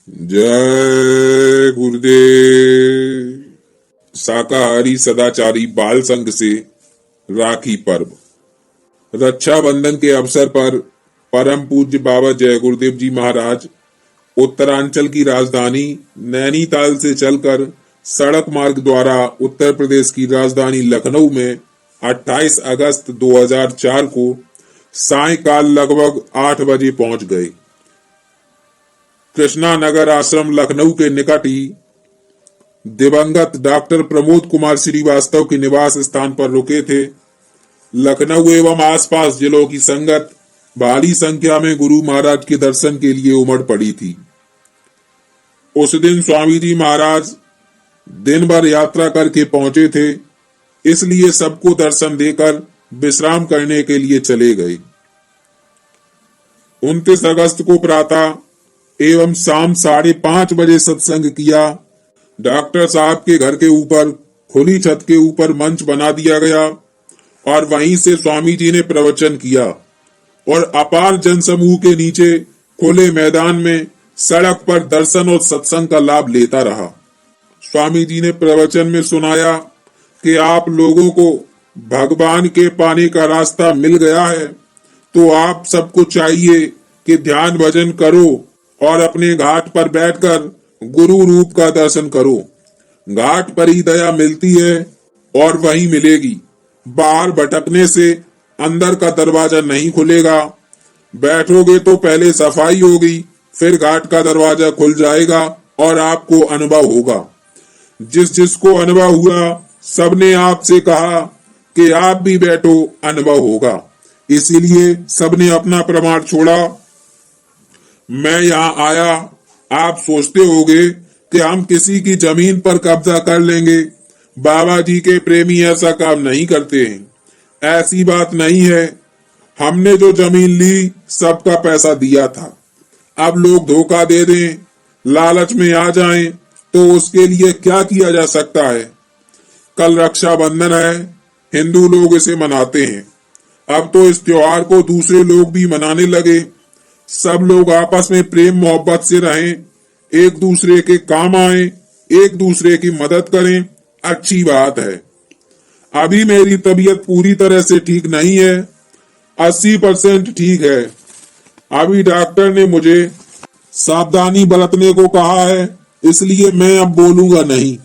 जय गुरुदेव। शाकाहारी सदाचारी बाल संघ से राखी पर्व। रक्षाबंधन के अवसर पर परम पूज्य बाबा जय गुरुदेव जी महाराज उत्तरांचल की राजधानी नैनीताल से चलकर सड़क मार्ग द्वारा उत्तर प्रदेश की राजधानी लखनऊ में 28 अगस्त 2004 को सायंकाल लगभग 8 बजे पहुंच गए। कृष्णा नगर आश्रम लखनऊ के निकट ही दिवंगत डॉक्टर प्रमोद कुमार श्रीवास्तव के निवास स्थान पर रुके थे। लखनऊ एवं आसपास जिलों की संगत भारी संख्या में गुरु महाराज के दर्शन के लिए उमड़ पड़ी थी। उस दिन स्वामी जी महाराज दिन भर यात्रा करके पहुंचे थे, इसलिए सबको दर्शन देकर विश्राम करने के लिए चले गए। 29 अगस्त को प्रातः एवं शाम 5:30 बजे सत्संग किया। डॉक्टर साहब के घर के ऊपर खुली छत के ऊपर मंच बना दिया गया और वहीं से स्वामी जी ने प्रवचन किया और अपार जनसमूह के नीचे खुले मैदान में सड़क पर दर्शन और सत्संग का लाभ लेता रहा। स्वामी जी ने प्रवचन में सुनाया कि आप लोगों को भगवान के पाने का रास्ता मिल गया है, तो आप सबको चाहिए कि ध्यान भजन करो और अपने घाट पर बैठकर गुरु रूप का दर्शन करो। घाट पर ही दया मिलती है और वही मिलेगी। बाहर भटकने से अंदर का दरवाजा नहीं खुलेगा। बैठोगे तो पहले सफाई होगी, फिर घाट का दरवाजा खुल जाएगा और आपको अनुभव होगा। जिसको अनुभव हुआ सबने आपसे कहा कि आप भी बैठो, अनुभव होगा। इसीलिए सबने अपना प्रमाण छोड़ा। मैं यहाँ आया, आप सोचते होंगे कि हम किसी की जमीन पर कब्जा कर लेंगे। बाबा जी के प्रेमी ऐसा काम नहीं करते हैं। ऐसी बात नहीं है। हमने जो जमीन ली सबका पैसा दिया था। अब लोग धोखा दे दें, लालच में आ जाएं, तो उसके लिए क्या किया जा सकता है। कल रक्षाबंधन है, हिंदू लोग इसे मनाते हैं। अब तो इस त्योहार को दूसरे लोग भी मनाने लगे। सब लोग आपस में प्रेम मोहब्बत से रहें, एक दूसरे के काम आए, एक दूसरे की मदद करें, अच्छी बात है। अभी मेरी तबीयत पूरी तरह से ठीक नहीं है, 80% ठीक है। अभी डॉक्टर ने मुझे सावधानी बरतने को कहा है, इसलिए मैं अब बोलूंगा नहीं।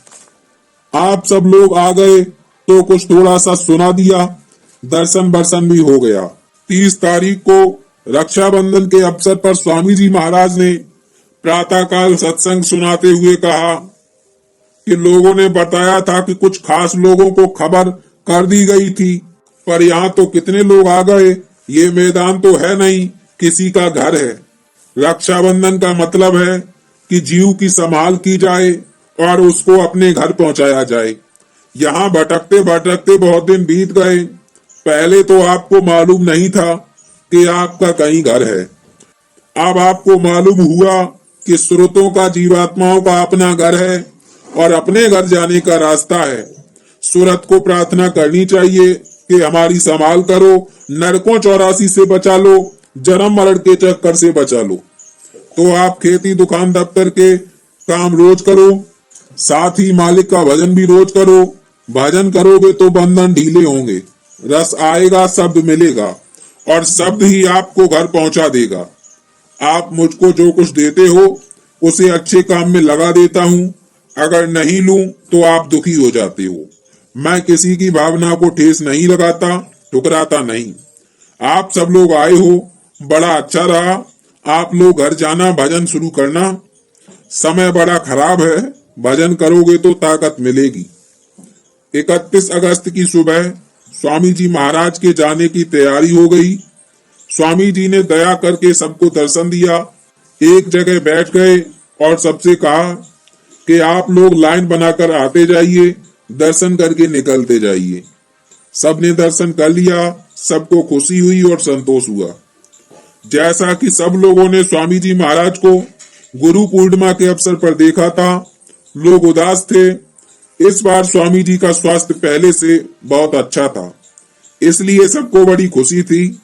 आप सब लोग आ गए तो कुछ थोड़ा सा सुना दिया, दर्शन बर्शन भी हो गया। 30 तारीख को रक्षाबंधन के अवसर पर स्वामी जी महाराज ने प्रातःकाल सत्संग सुनाते हुए कहा कि लोगों ने बताया था कि कुछ खास लोगों को खबर कर दी गई थी, पर यहाँ तो कितने लोग आ गए। ये मैदान तो है नहीं, किसी का घर है। रक्षाबंधन का मतलब है कि जीव की संभाल की जाए और उसको अपने घर पहुंचाया जाए। यहाँ भटकते भटकते बहुत दिन बीत गए। पहले तो आपको मालूम नहीं था कि आपका कहीं घर है। अब आपको मालूम हुआ कि स्रोतों का जीवात्माओं का अपना घर है और अपने घर जाने का रास्ता है। सूरत को प्रार्थना करनी चाहिए कि हमारी संभाल करो, नरकों 84 से बचा लो, जन्म मरण के चक्कर से बचा लो। तो आप खेती दुकान दफ्तर के काम रोज करो, साथ ही मालिक का भजन भी रोज करो। भजन करोगे तो बंधन ढीले होंगे, रस आएगा, शब्द मिलेगा और शब्द ही आपको घर पहुंचा देगा। आप मुझको जो कुछ देते हो उसे अच्छे काम में लगा देता हूँ। अगर नहीं लूं तो आप दुखी हो जाते हो। मैं किसी की भावना को ठेस नहीं लगाता, ठुकराता नहीं। आप सब लोग आए हो, बड़ा अच्छा रहा। आप लोग घर जाना, भजन शुरू करना। समय बड़ा खराब है, भजन करोगे तो ताकत मिलेगी। 31 अगस्त की सुबह स्वामी जी महाराज के जाने की तैयारी हो गई। स्वामी जी ने दया करके सबको दर्शन दिया। एक जगह बैठ गए और सबसे कहा कि आप लोग लाइन बनाकर आते जाइए, दर्शन करके निकलते जाइए। सबने दर्शन कर लिया, सबको खुशी हुई और संतोष हुआ। जैसा कि सब लोगों ने स्वामी जी महाराज को गुरु पूर्णिमा के अवसर पर देखा था, लोग उदास थे। इस बार स्वामी जी का स्वास्थ्य पहले से बहुत अच्छा था, इसलिए सबको बड़ी खुशी थी।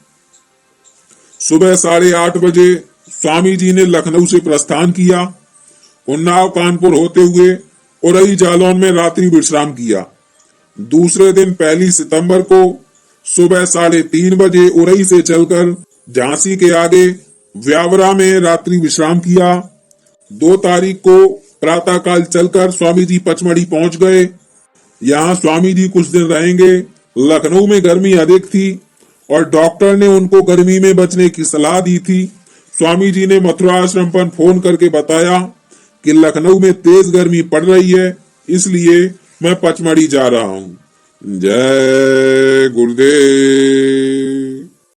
सुबह 8:30 बजे स्वामी जी ने लखनऊ से प्रस्थान किया। उन्नाव कानपुर होते हुए उरई जालौन में रात्रि विश्राम किया। दूसरे दिन 1 सितंबर को सुबह 3:30 बजे उरई से चलकर झांसी के आगे व्यावरा में रात्रि विश्राम किया। 2 तारीख को प्रातःकाल चलकर स्वामी जी पचमढ़ी पहुंच गए। यहाँ स्वामी जी कुछ दिन रहेंगे। लखनऊ में गर्मी अधिक थी और डॉक्टर ने उनको गर्मी में बचने की सलाह दी थी। स्वामी जी ने मथुरा आश्रम पर फोन करके बताया कि लखनऊ में तेज गर्मी पड़ रही है, इसलिए मैं पचमढ़ी जा रहा हूँ। जय गुरुदेव।